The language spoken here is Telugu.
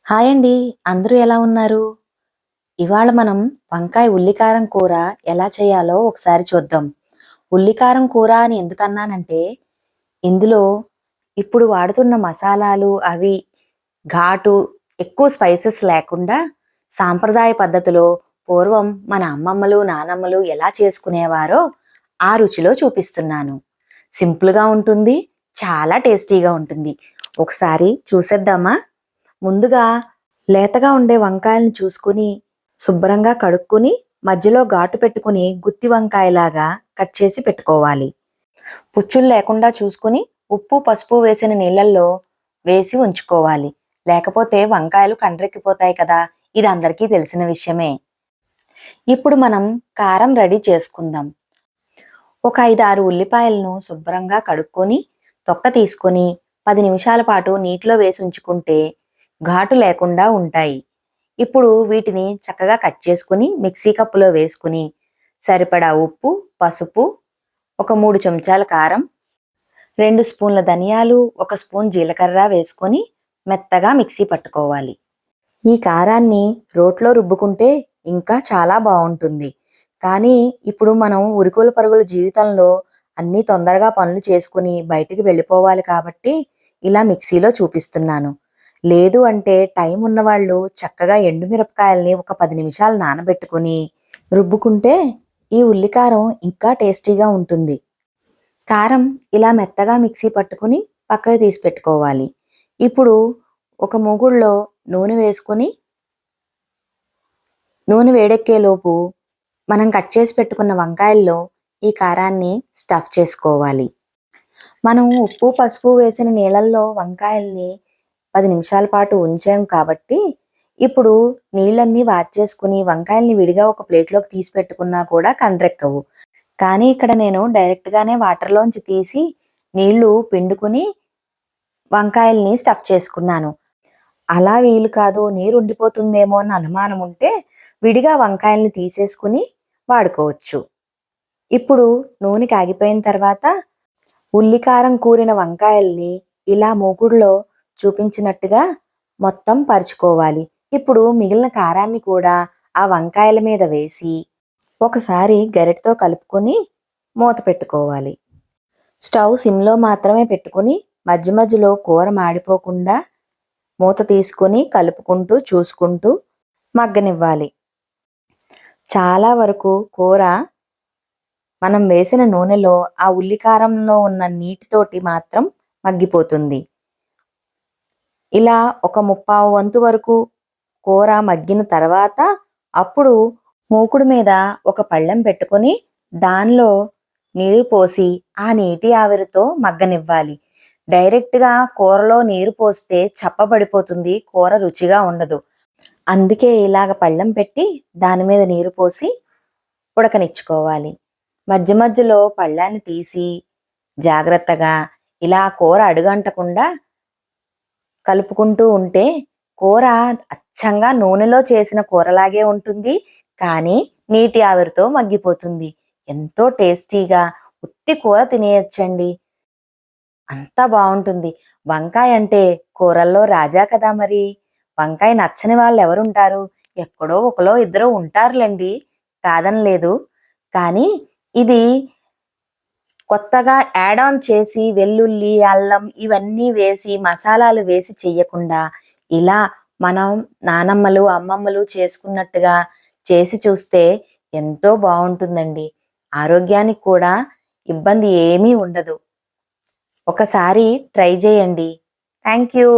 హాయ్ అండి. అందరూ ఎలా ఉన్నారు? ఇవాళ మనం వంకాయ ఉల్లికారం కూర ఎలా చేయాలో ఒకసారి చూద్దాం. ఉల్లికారం కూర అని ఎందుకన్నానంటే, ఇందులో ఇప్పుడు వాడుతున్న మసాలాలు అవి ఘాటు, ఎక్కువ స్పైసెస్ లేకుండా సాంప్రదాయ పద్ధతిలో పూర్వం మన అమ్మమ్మలు, నానమ్మలు ఎలా చేసుకునేవారో ఆ రుచిలో చూపిస్తున్నాను. సింపుల్‌గా ఉంటుంది. చాలా టేస్టీగా ఉంటుంది. ఒకసారి చూసేద్దామా? ముందుగా లేతగా ఉండే వంకాయలను చూసుకుని శుభ్రంగా కడుక్కుని మధ్యలో ఘాటు పెట్టుకుని గుత్తి వంకాయలాగా కట్ చేసి పెట్టుకోవాలి. పుచ్చులు లేకుండా చూసుకుని ఉప్పు పసుపు వేసిన నీళ్ళల్లో వేసి ఉంచుకోవాలి. లేకపోతే వంకాయలు కండ్రెక్కిపోతాయి కదా. ఇది అందరికీ తెలిసిన విషయమే. ఇప్పుడు మనం కారం రెడీ చేసుకుందాం. ఒక 5-6 ఉల్లిపాయలను శుభ్రంగా కడుక్కొని తొక్క తీసుకొని 10 నిమిషాల పాటు నీటిలో వేసి ఉంచుకుంటే ఘాటు లేకుండా ఉంటాయి. ఇప్పుడు వీటిని చక్కగా కట్ చేసుకుని మిక్సీ కప్పులో వేసుకుని సరిపడా ఉప్పు, పసుపు, ఒక 3 చెంచాల కారం, 2 స్పూన్ల ధనియాలు, 1 స్పూన్ జీలకర్ర వేసుకొని మెత్తగా మిక్సీ పట్టుకోవాలి. ఈ కారాన్ని రోట్లో రుబ్బుకుంటే ఇంకా చాలా బాగుంటుంది. కానీ ఇప్పుడు మనం ఉరుకుల పరుగుల జీవితంలో అన్నీ తొందరగా పనులు చేసుకుని బయటికి వెళ్ళిపోవాలి కాబట్టి ఇలా మిక్సీలో చూపిస్తున్నాను. లేదు అంటే టైం ఉన్నవాళ్ళు చక్కగా ఎండుమిరపకాయల్ని ఒక 10 నిమిషాలు నానబెట్టుకుని రుబ్బుకుంటే ఈ ఉల్లికారం ఇంకా టేస్టీగా ఉంటుంది. కారం ఇలా మెత్తగా మిక్సీ పట్టుకుని పక్కకు తీసి పెట్టుకోవాలి. ఇప్పుడు ఒక మూకుడులో నూనె వేసుకుని నూనె వేడెక్కేలోపు మనం కట్ చేసి పెట్టుకున్న వంకాయల్లో ఈ కారాన్ని స్టఫ్ చేసుకోవాలి. మనం ఉప్పు పసుపు వేసిన నీళ్ళల్లో వంకాయల్ని 10 నిమిషాల పాటు ఉంచాం కాబట్టి ఇప్పుడు నీళ్ళన్నీ వార్చేసుకుని వంకాయల్ని విడిగా ఒక ప్లేట్లోకి తీసి పెట్టుకున్నా కూడా కండ్రెక్కవు. కానీ ఇక్కడ నేను డైరెక్ట్గానే వాటర్లోంచి తీసి నీళ్లు పిండుకుని వంకాయల్ని స్టఫ్ చేసుకున్నాను. అలా వీలు కాదు, నీరు ఉండిపోతుందేమో అన్న అనుమానం ఉంటే విడిగా వంకాయల్ని తీసేసుకుని వాడుకోవచ్చు. ఇప్పుడు నూనె కాగిపోయిన తర్వాత ఉల్లికారం కూరిన వంకాయల్ని ఇలా మూకుడులో చూపించినట్టుగా మొత్తం పరుచుకోవాలి. ఇప్పుడు మిగిలిన కారాన్ని కూడా ఆ వంకాయల మీద వేసి ఒకసారి గరిటెతో కలుపుకొని మూత పెట్టుకోవాలి. స్టవ్ సిమ్లో మాత్రమే పెట్టుకుని మధ్య మధ్యలో కూర మాడిపోకుండా మూత తీసుకుని కలుపుకుంటూ చూసుకుంటూ మగ్గనివ్వాలి. చాలా వరకు కూర మనం వేసిన నూనెలో ఆ ఉల్లికారంలో ఉన్న నీటితోటి మాత్రం మగ్గిపోతుంది. ఇలా ఒక 1/4 వంతు వరకు కూర మగ్గిన తర్వాత అప్పుడు మూకుడు మీద ఒక పళ్ళెం పెట్టుకొని దానిలో నీరు పోసి ఆ నీటి ఆవిరితో మగ్గనివ్వాలి. డైరెక్ట్గా కూరలో నీరు పోస్తే చప్పబడిపోతుంది, కూర రుచిగా ఉండదు. అందుకే ఇలాగ పళ్ళెం పెట్టి దాని మీద నీరు పోసి ఉడకనిచ్చుకోవాలి. మధ్య మధ్యలో పళ్ళాన్ని తీసి జాగ్రత్తగా ఇలా కూర అడుగంటకుండా కలుపుకుంటూ ఉంటే కూర అచ్చంగా నూనెలో చేసిన కూరలాగే ఉంటుంది. కానీ నీటి ఆవిరితో మగ్గిపోతుంది. ఎంతో టేస్టీగా ఉత్తి కూర తినేయచ్చండి. అంత బాగుంటుంది. వంకాయ అంటే కూరల్లో రాజా కదా మరి. వంకాయ నచ్చని వాళ్ళు ఎవరుంటారు? ఎక్కడో ఒకలో ఇద్దరు ఉంటారులేండి, కాదనలేదు. కానీ ఇది కొత్తగా యాడ్ ఆన్ చేసి వెల్లుల్లి, అల్లం ఇవన్నీ వేసి మసాలాలు వేసి చెయ్యకుండా ఇలా మనం నానమ్మలు, అమ్మమ్మలు చేసుకున్నట్టుగా చేసి చూస్తే ఎంతో బాగుంటుందండి. ఆరోగ్యానికి కూడా ఇబ్బంది ఏమీ ఉండదు. ఒకసారి ట్రై చేయండి. Thank you.